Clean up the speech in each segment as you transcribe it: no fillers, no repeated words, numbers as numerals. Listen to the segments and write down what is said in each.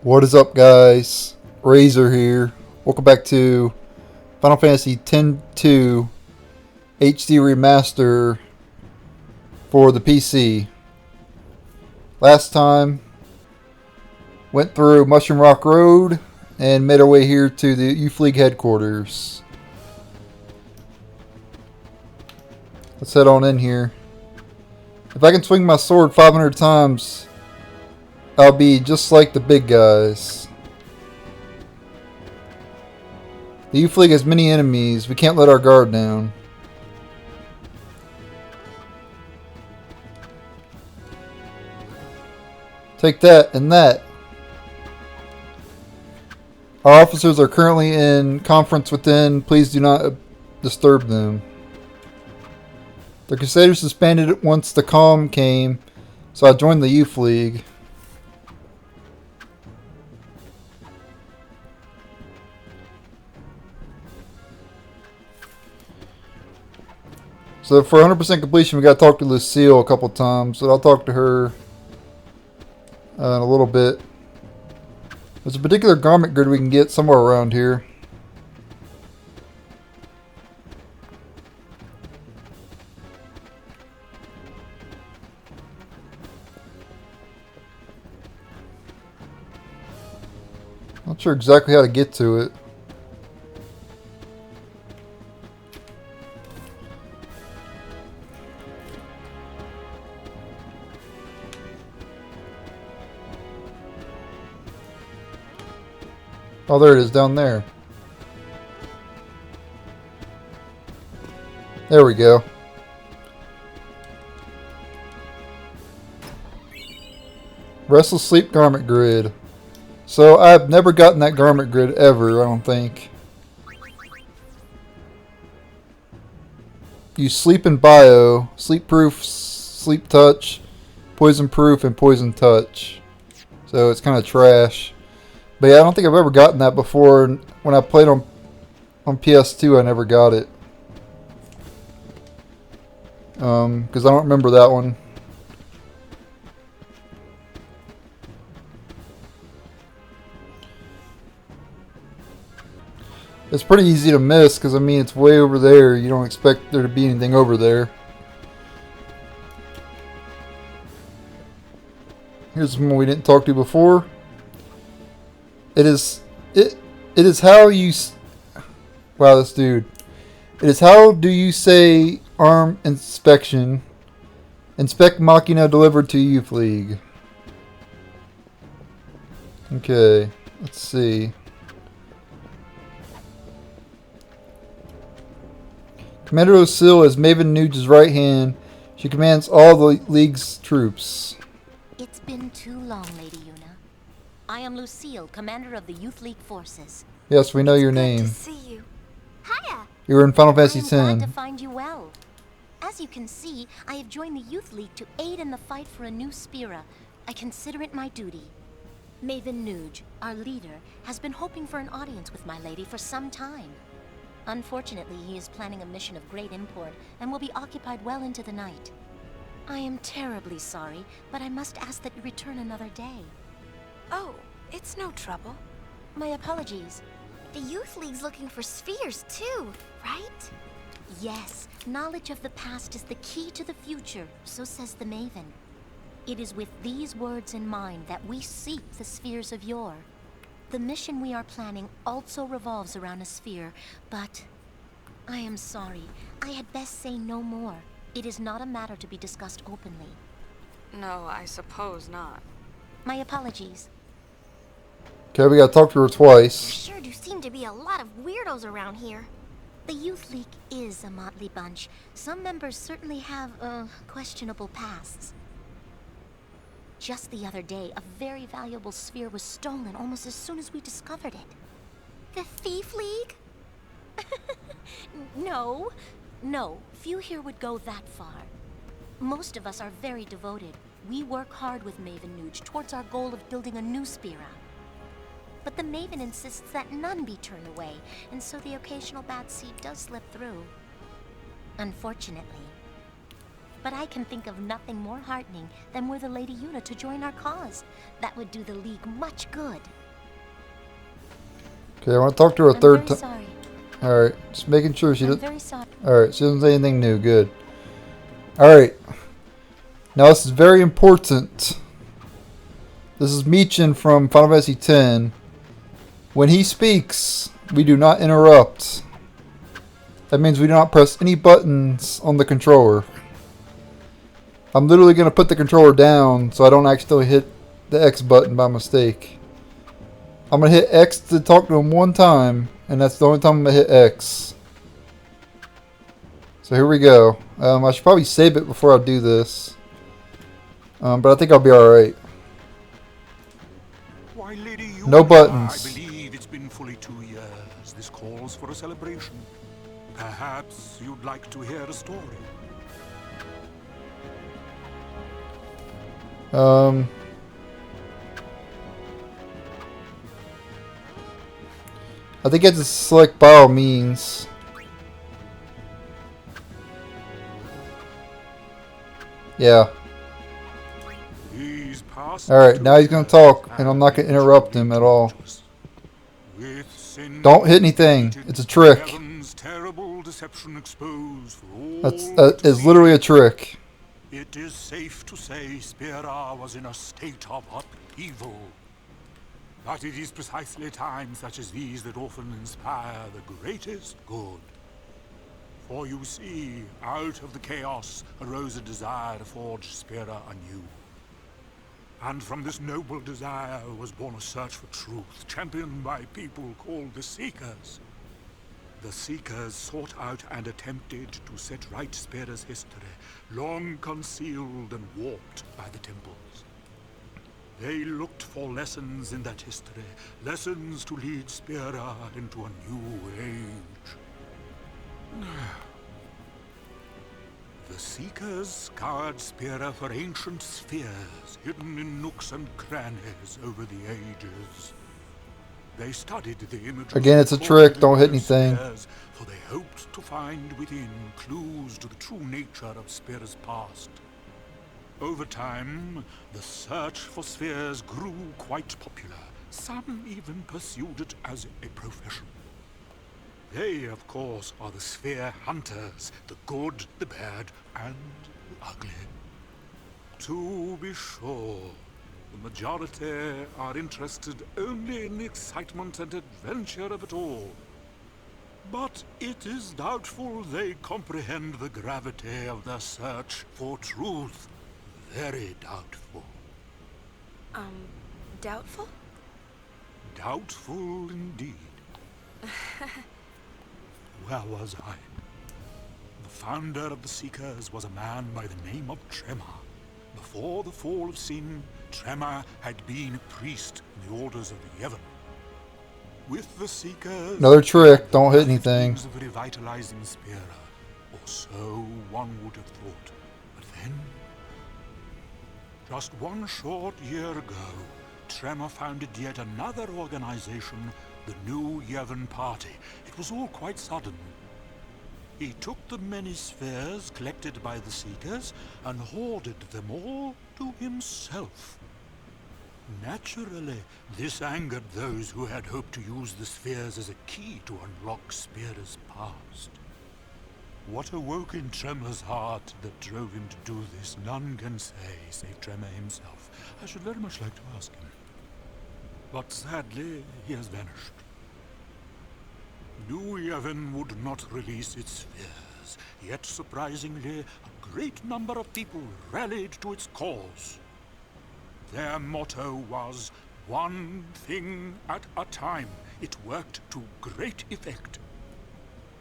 What is up, guys? Razor here. Welcome back to Final Fantasy X-2 HD Remaster for the PC. Last time, went through Mushroom Rock Road and made our way here to the Youth League headquarters. Let's head on in here. If I can swing my sword 500 times, I'll be just like the big guys. The Youth League has many enemies. We can't let our guard down. Take that and that. Our officers are currently in conference within. Please do not disturb them. The Crusaders disbanded once the calm came, so I joined the Youth League. So for 100% completion, we got to talk to Lucille a couple times. So I'll talk to her in a little bit. There's a particular garment grid we can get somewhere around here. Not sure exactly how to get to it. Oh, there it is down there. There we go. Restless Sleep Garment Grid. So I've never gotten that garment grid ever, I don't think. You sleep in bio, sleep proof, sleep touch, poison proof, and poison touch. So it's kind of trash. But yeah, I don't think I've ever gotten that before. And when I played on PS2, I never got it. Because I don't remember that one. It's pretty easy to miss because, I mean, it's way over there. You don't expect there to be anything over there. Here's someone we didn't talk to before. It is how you... Wow, this dude. It is how do you say arm inspection. Inspect Machina delivered to Youth League. Okay, let's see. Commander Lucille is Maven Nuge's right hand. She commands all the League's troops. It's been too long, Lady Yuna. I am Lucille, commander of the Youth League forces. Yes, we know your name. Good to see you. Hiya. You were in Final Fantasy I am glad X. to find you well. As you can see, I have joined the Youth League to aid in the fight for a new Spira. I consider it my duty. Maven Nuge, our leader, has been hoping for an audience with my lady for some time. Unfortunately, he is planning a mission of great import and will be occupied well into the night. I am terribly sorry, but I must ask that you return another day. Oh, it's no trouble. My apologies. The Youth League's looking for spheres too, right? Yes, knowledge of the past is the key to the future, so says the Maven. It is with these words in mind that we seek the spheres of yore. The mission we are planning also revolves around a sphere, but I am sorry. I had best say no more. It is not a matter to be discussed openly. No, I suppose not. My apologies. Okay, we gotta talk to her twice. There sure do seem to be a lot of weirdos around here. The Youth League is a motley bunch. Some members certainly have, questionable pasts. Just the other day, a very valuable sphere was stolen almost as soon as we discovered it. The Thief League? No, few here would go that far. Most of us are very devoted. We work hard with Maven Nuge towards our goal of building a new Spira. But the Maven insists that none be turned away, and so the occasional bad seed does slip through. Unfortunately. But I can think of nothing more heartening than were the Lady Yuna to join our cause. That would do the League much good. Okay, I want to talk to her a I'm third very time. sorry. Alright, just making sure she I'm doesn't. very sorry. Alright, she doesn't say anything new. Good. Alright. Now this is very important. This is Maechen from Final Fantasy X. When he speaks, we do not interrupt. That means we do not press any buttons on the controller. I'm literally going to put the controller down so I don't accidentally hit the X button by mistake. I'm going to hit X to talk to him one time, and that's the only time I'm going to hit X. So here we go. I should probably save it before I do this. But I think I'll be alright. Why, Lady Yuna, No buttons. I believe it's been fully 2 years. This calls for a celebration. Perhaps you'd like to hear a story. I think it's a select by all means. Yeah. Alright, now he's going to talk, and I'm not going to interrupt him at all. Don't hit anything. It's a trick. That is literally a trick. It is safe to say Spira was in a state of upheaval. But it is precisely times such as these that often inspire the greatest good. For you see, out of the chaos arose a desire to forge Spira anew. And from this noble desire was born a search for truth, championed by people called the Seekers. The Seekers sought out and attempted to set right Spira's history, long concealed and warped by the temples. They looked for lessons in that history, lessons to lead Spira into a new age. The Seekers scoured Spira for ancient spheres, hidden in nooks and crannies over the ages. They studied the images. Again, it's a trick. Don't hit anything. Spheres, for they hoped to find within clues to the true nature of Spira's past. Over time, the search for spheres grew quite popular. Some even pursued it as a profession. They, of course, are the sphere hunters, the good, the bad, and the ugly. To be sure, the majority are interested only in the excitement and adventure of it all. But it is doubtful they comprehend the gravity of their search for truth. Very doubtful. Doubtful? Doubtful indeed. Where was I? The founder of the Seekers was a man by the name of Tremor. Before the fall of sin, Tremor had been a priest in the orders of the Yevon. With the Seekers, Another trick. Don't hit anything. of revitalizing Spira, or so one would have thought. But then, just one short year ago, Tremor founded yet another organization, the New Yevon Party. It was all quite sudden. He took the many spheres collected by the Seekers and hoarded them all to himself. Naturally, this angered those who had hoped to use the spheres as a key to unlock Spira's past. What awoke in Tremor's heart that drove him to do this, none can say, save Tremor himself. I should very much like to ask him. But sadly, he has vanished. New Yevon would not release its spheres, yet surprisingly, a great number of people rallied to its cause. Their motto was, one thing at a time. It worked to great effect.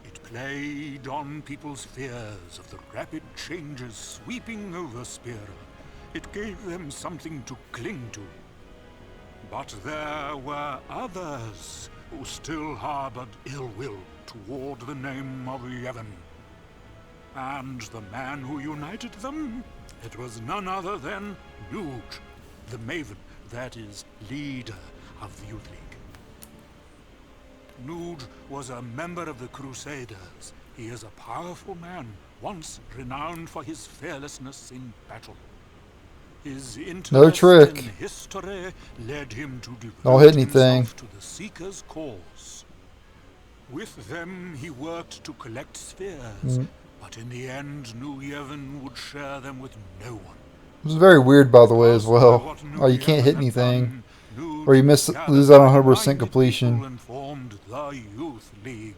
It played on people's fears of the rapid changes sweeping over Spira. It gave them something to cling to. But there were others who still harbored ill will toward the name of Yevon. And the man who united them? It was none other than Nuge, the Maven, that is, leader of the Youth League. Nuge was a member of the Crusaders. He is a powerful man, once renowned for his fearlessness in battle. His No interest trick. in history led him to Don't hit devote anything. himself to the Seeker's cause. With them, he worked to collect spheres, but in the end, New Yevon would share them with no one. This is very weird, by the way, as well. Oh, you can't hit anything, or you lose out on 100% completion. And formed the Youth League,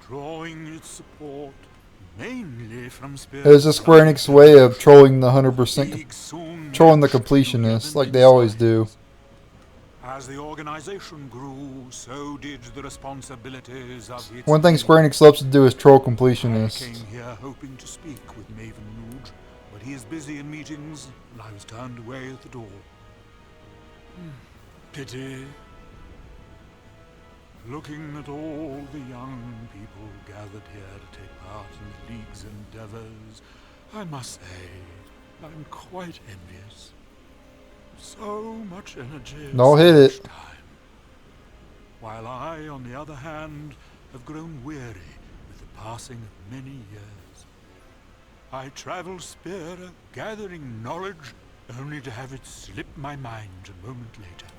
drawing its support mainly from spheres. It was a Square Enix way of trolling the 100%, trolling the completionists, like they always do. As the organization grew, so did the responsibilities of its One thing leader. Square Enix loves to do is troll I completionists. came here hoping to speak with Maechen Nuge, but he is busy in meetings, and I was turned away at the door. Pity. Looking at all the young people gathered here to take part in the League's endeavors, I must say, I'm quite envious. So much energy. No, so hit much it. Time. While I, on the other hand, have grown weary with the passing of many years. I travel Spira, gathering knowledge, only to have it slip my mind a moment later.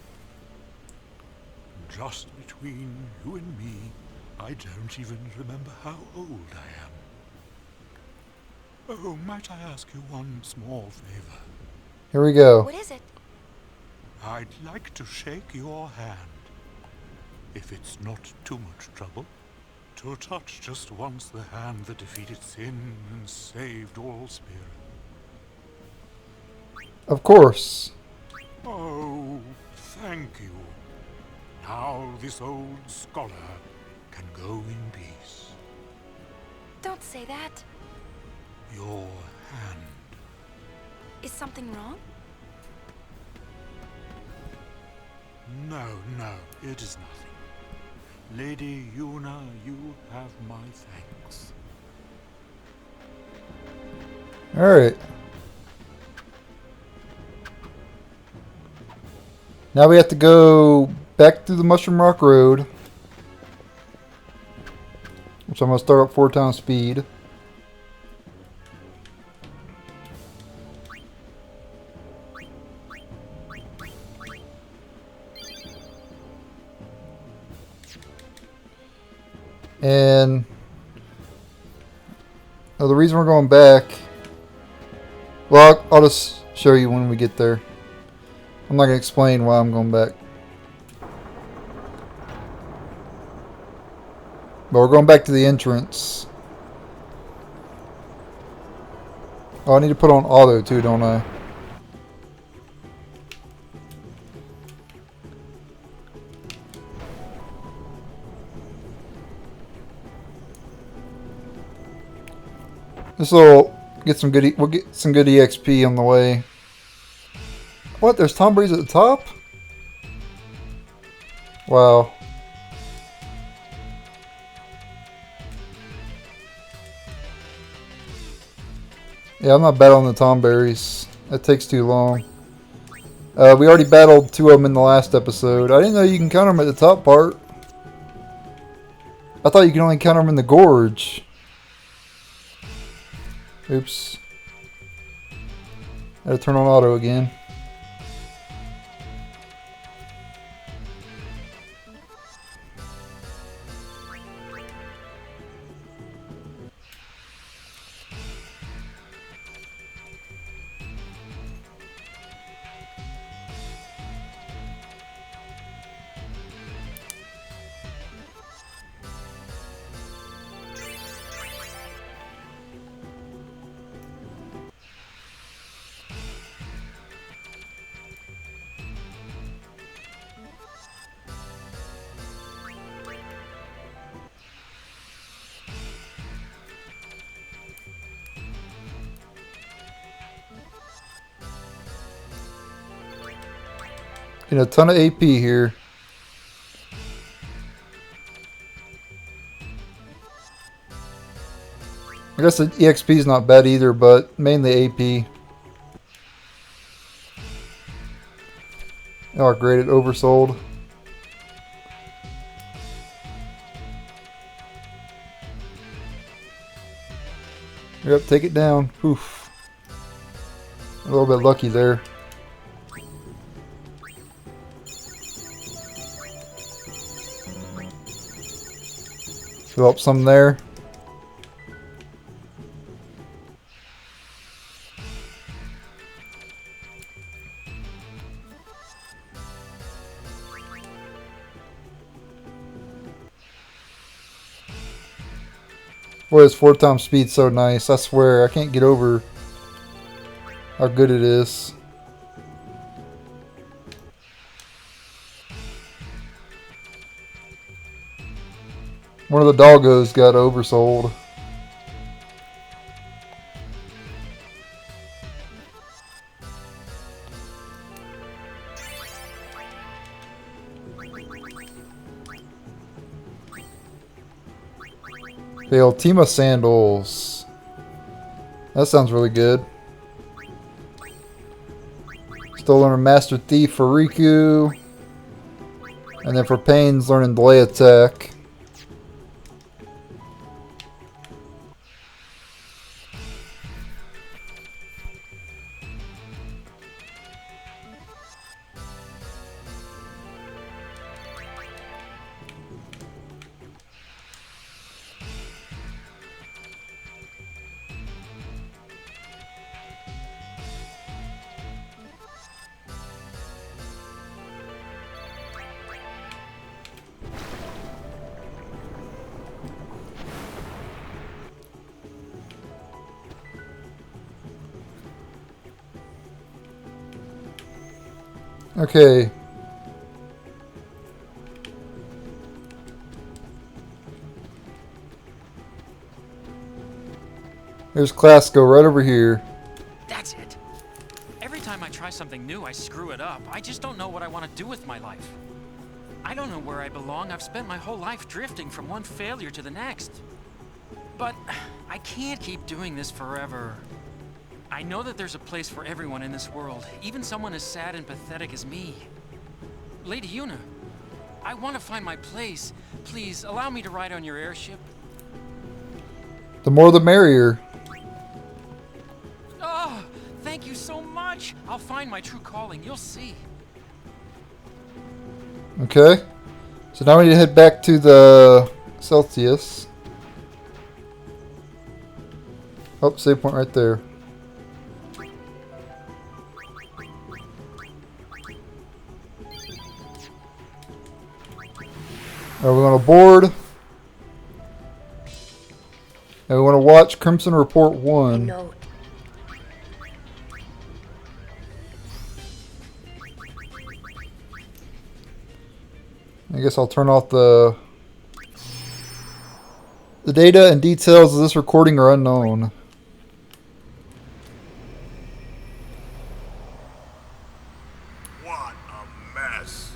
Just between you and me, I don't even remember how old I am. Oh, might I ask you one small favor? Here we go. What is it? I'd like to shake your hand, if it's not too much trouble. To touch just once the hand that defeated sin and saved all Spira. Of course. Oh, thank you. Now this old scholar can go in peace. Don't say that. Your hand. Is something wrong? No, it is nothing. Lady Yuna, you have my thanks. Alright. Now we have to go back through the Mushroom Rock Road, which I'm going to start up 4 times speed. And the reason we're going back, well, I'll just show you when we get there. I'm not going to explain why I'm going back. But we're going back to the entrance. Oh, I need to put on auto too, don't I? This will get some good. We'll get some good EXP on the way. What? There's Tomberries at the top? Wow. Yeah, I'm not battling the Tomberries. That takes too long. We already battled 2 of them in the last episode. I didn't know you can count them at the top part. I thought you could only count them in the gorge. Oops. Gotta turn on auto again. Getting a ton of AP here. I guess the EXP is not bad either, but mainly AP. Oh, great, it oversold. Yep, take it down. Oof. A little bit lucky there. Fill up some there. Boy, this 4 times speed's so nice. I swear, I can't get over how good it is. One of the doggos got oversold. The Ultima sandals. That sounds really good. Still learning Master Thief for Riku. And then for Pain's learning Delay Attack. Okay. There's Classico right over here. That's it. Every time I try something new, I screw it up. I just don't know what I want to do with my life. I don't know where I belong. I've spent my whole life drifting from one failure to the next. But I can't keep doing this forever. I know that there's a place for everyone in this world, even someone as sad and pathetic as me. Lady Yuna, I want to find my place. Please, allow me to ride on your airship. The more the merrier. Oh, thank you so much. I'll find my true calling. You'll see. Okay. So now we need to head back to the Celsius. Oh, save point right there. We're going to board. And we want to watch Crimson Report 1. Note. I guess I'll turn off the data and details of this recording are unknown. What a mess.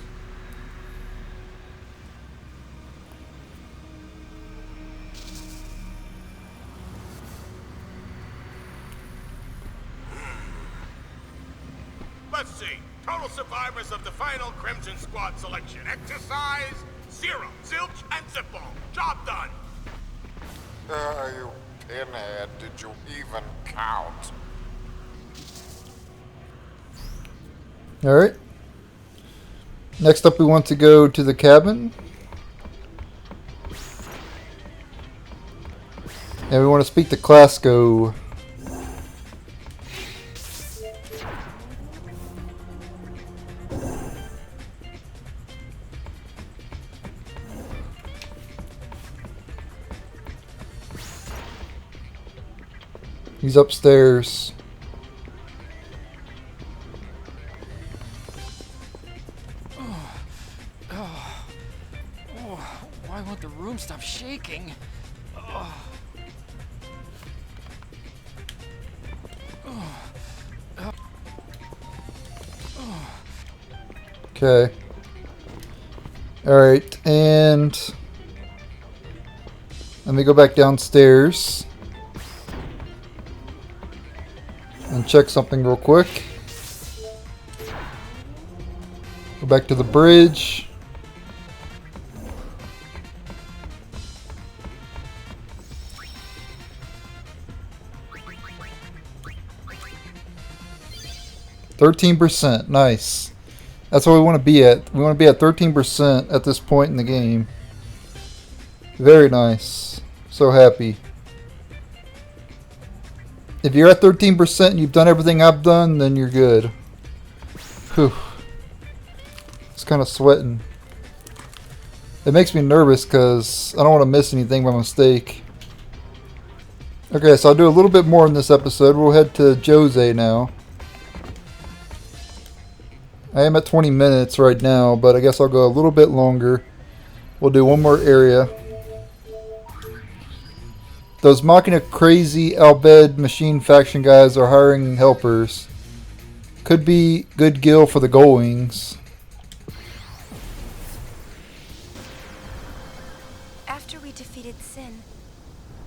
Let's see. Total survivors of the final Crimson Squad selection. Exercise, 0. Zilch and Zipball. Job done. You pinhead, did you even count? Alright. Next up we want to go to the cabin. And we want to speak to Classico. He's upstairs. Why won't the room stop shaking? Okay. Alright, and let me go back downstairs and check something real quick. Go back to the bridge. 13%. Nice. That's what we want to be at. We want to be at 13% at this point in the game. Very nice. So happy. If you're at 13% and you've done everything I've done, then you're good. Whew. It's kind of sweating. It makes me nervous because I don't want to miss anything by mistake. Okay, so I'll do a little bit more in this episode. We'll head to Djose now. I am at 20 minutes right now, but I guess I'll go a little bit longer. We'll do one more area. Those Maechen crazy Albed machine faction guys are hiring helpers. Could be good gil for the Gullwings. After we defeated Sin,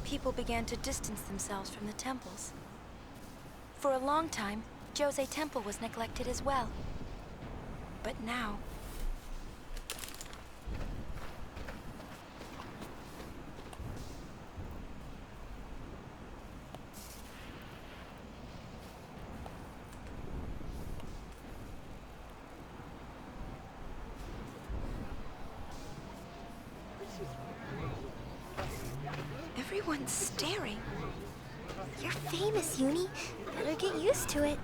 people began to distance themselves from the temples. For a long time, Djose Temple was neglected as well. But now... everyone's staring. You're famous, Uni. Better get used to it.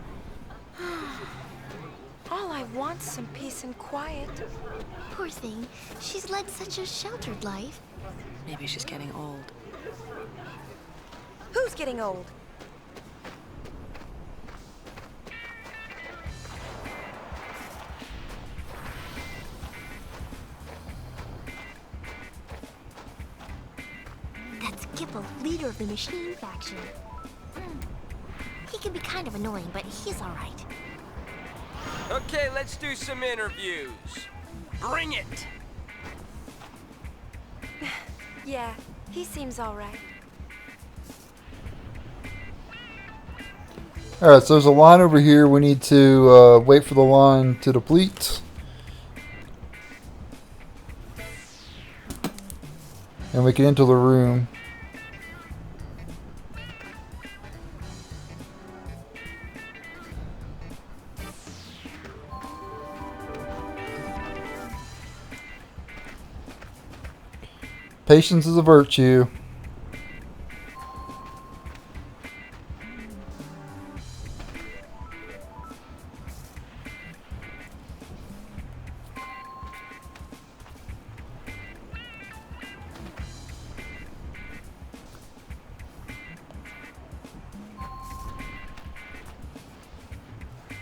All I want's some peace and quiet. Poor thing. She's led such a sheltered life. Maybe she's getting old. Who's getting old? That's Gipple, leader of the machine faction. He can be kind of annoying, but he's alright. Okay, let's do some interviews. Bring it! Yeah, he seems all right. Alright, so there's a line over here. We need to wait for the line to deplete. And we can enter the room. Patience is a virtue.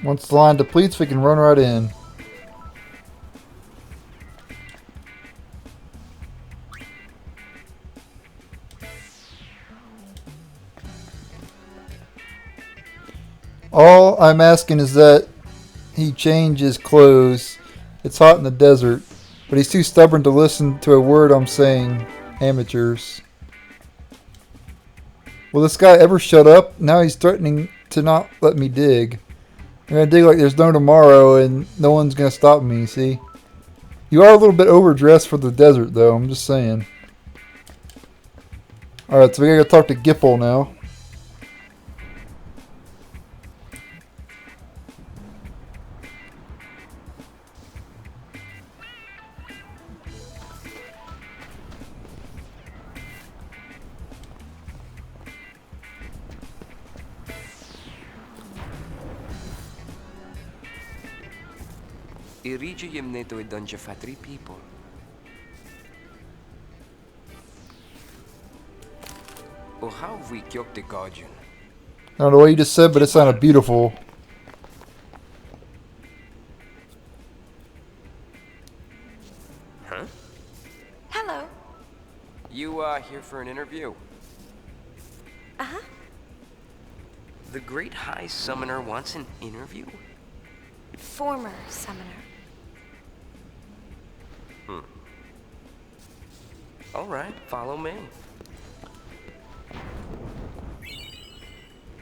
Once the line depletes, we can run right in. All I'm asking is that he change his clothes. It's hot in the desert, but he's too stubborn to listen to a word I'm saying. Amateurs. Will this guy ever shut up? Now he's threatening to not let me dig. I'm going to dig like there's no tomorrow and no one's going to stop me, see? You are a little bit overdressed for the desert, though. I'm just saying. Alright, so we got to talk to Gipple now. Irigium neto idonja fa 3 people. O how we kyok the guardian. I don't know what you just said, but it sounded beautiful. Huh? Hello. You, here for an interview? Uh-huh. The Great High Summoner wants an interview? Former summoner. Alright, follow me.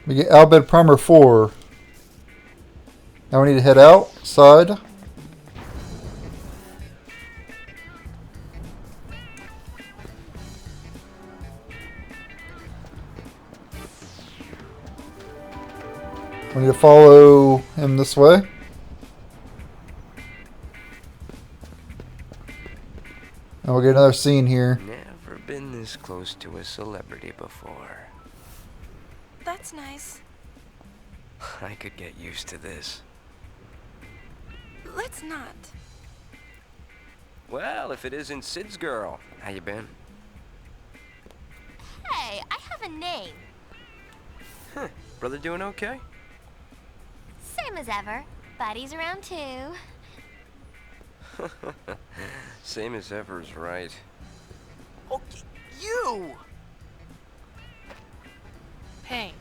We get Albed Primer 4. Now we need to head outside. We need to follow him this way. And we'll get another scene here. Never been this close to a celebrity before. That's nice. I could get used to this. Let's not. Well, if it isn't Sid's girl. How you been? Hey, I have a name. Huh. Brother doing okay? Same as ever. Buddy's around too. Same as ever is right. Oh, you! Hey,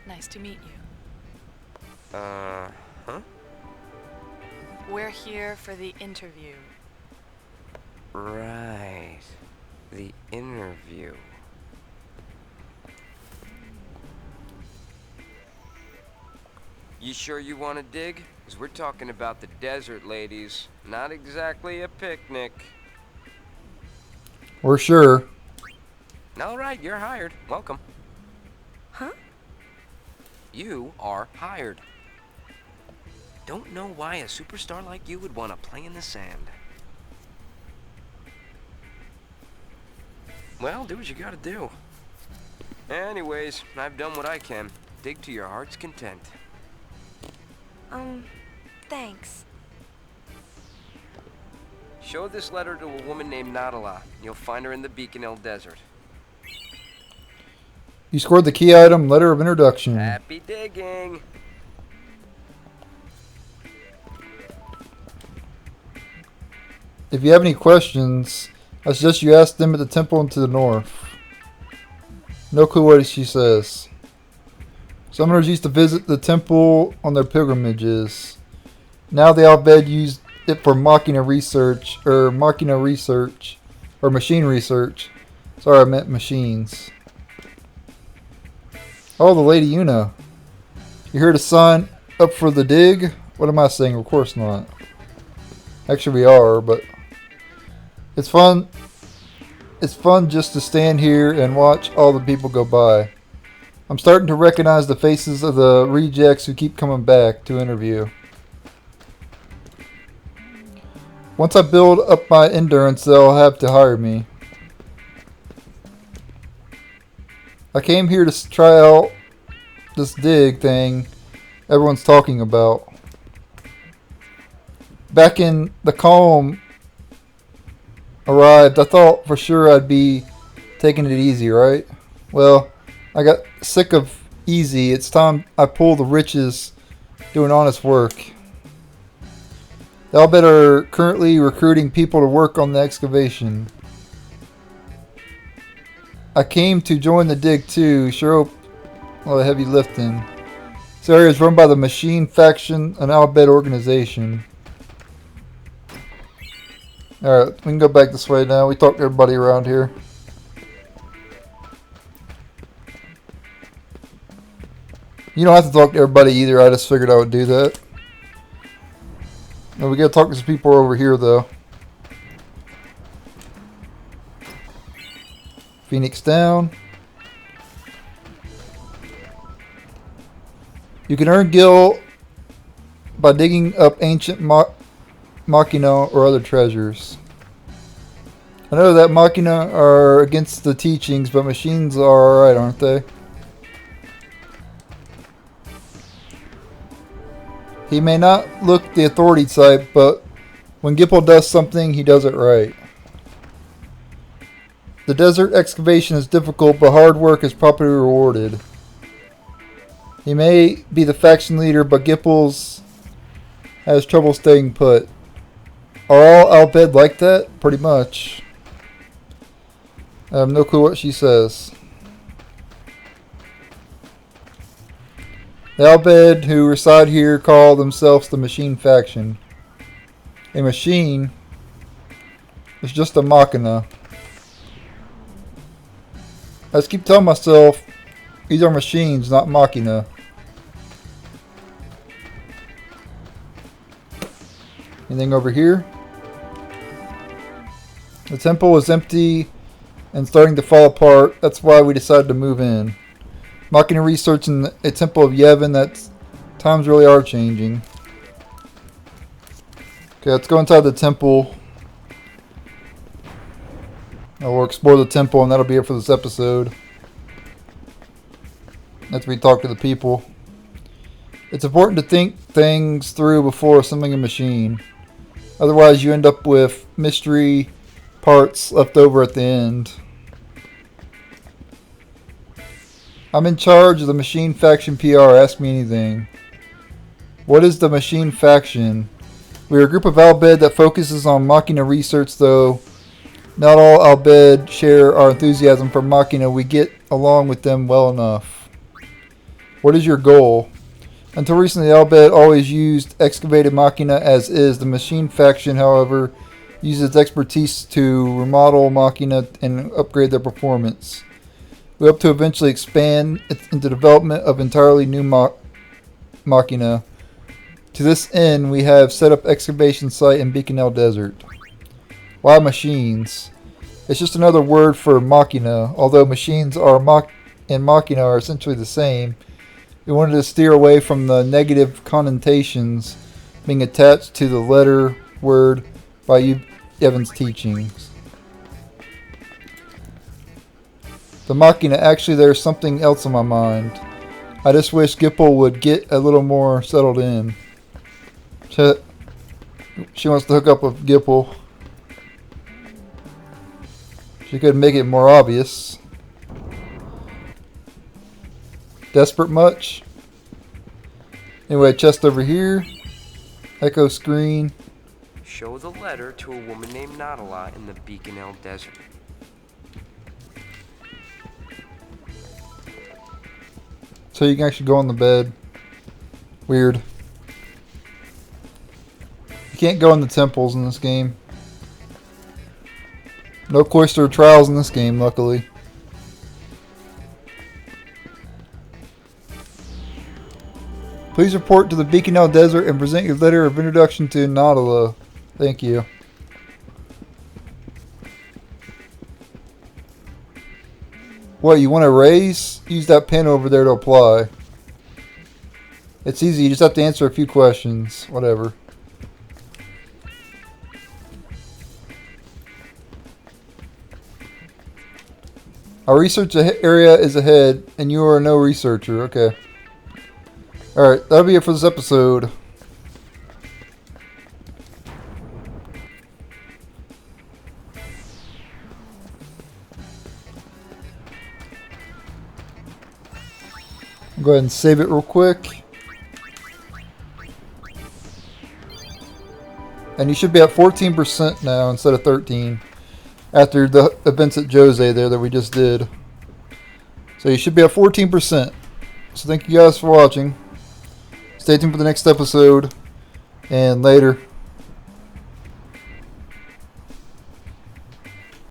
nice to meet you. Huh? We're here for the interview. Right. The interview. You sure you want to dig? Because we're talking about the desert, ladies. Not exactly a picnic. We're sure. All right, you're hired. Welcome. Huh? You are hired. Don't know why a superstar like you would want to play in the sand. Well, do what you gotta do. Anyways, I've done what I can. Dig to your heart's content. Thanks. Show this letter to a woman named Nadala. You'll find her in the Bikanel Desert. You scored the key item, letter of introduction. Happy digging! If you have any questions, I suggest you ask them at the temple to the north. No clue what she says. Summoners used to visit the temple on their pilgrimages. Now the Al-Bhed used it for machine research. Sorry, I meant machines. Oh, the Lady Una. You here to sign up for the dig? What am I saying? Of course not. Actually, we are, but it's fun. It's fun just to stand here and watch all the people go by. I'm starting to recognize the faces of the rejects who keep coming back to interview. Once I build up my endurance, they'll have to hire me. I came here to try out this dig thing everyone's talking about. Back in the calm arrived, I thought for sure I'd be taking it easy, right? Well, I got sick of easy. It's time I pull the riches doing honest work. The Al-Bhed are currently recruiting people to work on the excavation. I came to join the dig too. Sure hope all the heavy lifting. This area is run by the Machine Faction, an Al-Bhed organization. Alright, we can go back this way now. We talked to everybody around here. You don't have to talk to everybody either. I just figured I would do that. No, we gotta talk to some people over here though. Phoenix down. You can earn gil by digging up ancient machina or other treasures. I know that machina are against the teachings, but machines are alright, aren't they? He may not look the authority type, but when Gipple does something, he does it right. The desert excavation is difficult, but hard work is properly rewarded. He may be the faction leader, but Gipples has trouble staying put. Are all Al-Bhed like that? Pretty much. I have no clue what she says. The Al-Bhed who reside here call themselves the Machine Faction. A machine is just a machina. I just keep telling myself these are machines, not machina. Anything over here? The temple is empty and starting to fall apart. That's why we decided to move in. Machina research in a temple of Yevon. That times really are changing. Okay, let's go inside the temple. And we'll explore the temple, and that'll be it for this episode. After we talk to the people. It's important to think things through before assembling a machine. Otherwise, you end up with mystery parts left over at the end. I'm in charge of the Machine Faction PR. Ask me anything. What is the Machine Faction? We are a group of Albed that focuses on Machina research, though not all Albed share our enthusiasm for Machina. We get along with them well enough. What is your goal? Until recently, Albed always used excavated Machina as is. The Machine Faction, however, uses expertise to remodel Machina and upgrade their performance. We hope to eventually expand into development of entirely new Machina. To this end, we have set up excavation site in Bikanel Desert. Why machines? It's just another word for Machina. Although machines and Machina are essentially the same, we wanted to steer away from the negative connotations being attached to the letter word by Yevon's teachings. The Machina, actually there's something else on my mind. I just wish Gipple would get a little more settled in. She wants to hook up with Gipple. She could make it more obvious. Desperate much? Anyway, chest over here. Echo screen. Show the letter to a woman named Nadala in the Bikanel Desert. So you can actually go on the bed. Weird. You can't go in the temples in this game. No cloister trials in this game, luckily. Please report to the Bikanel Desert and present your letter of introduction to Nadala. Thank you. What, you want to raise? Use that pen over there to apply. It's easy, you just have to answer a few questions. Whatever. Our research area is ahead, and you are no researcher. Okay. Alright, that'll be it for this episode. I'll go ahead and save it real quick. And you should be at 14% now instead of 13%. After the events at Djose there that we just did. So you should be at 14%. So thank you guys for watching. Stay tuned for the next episode. And later.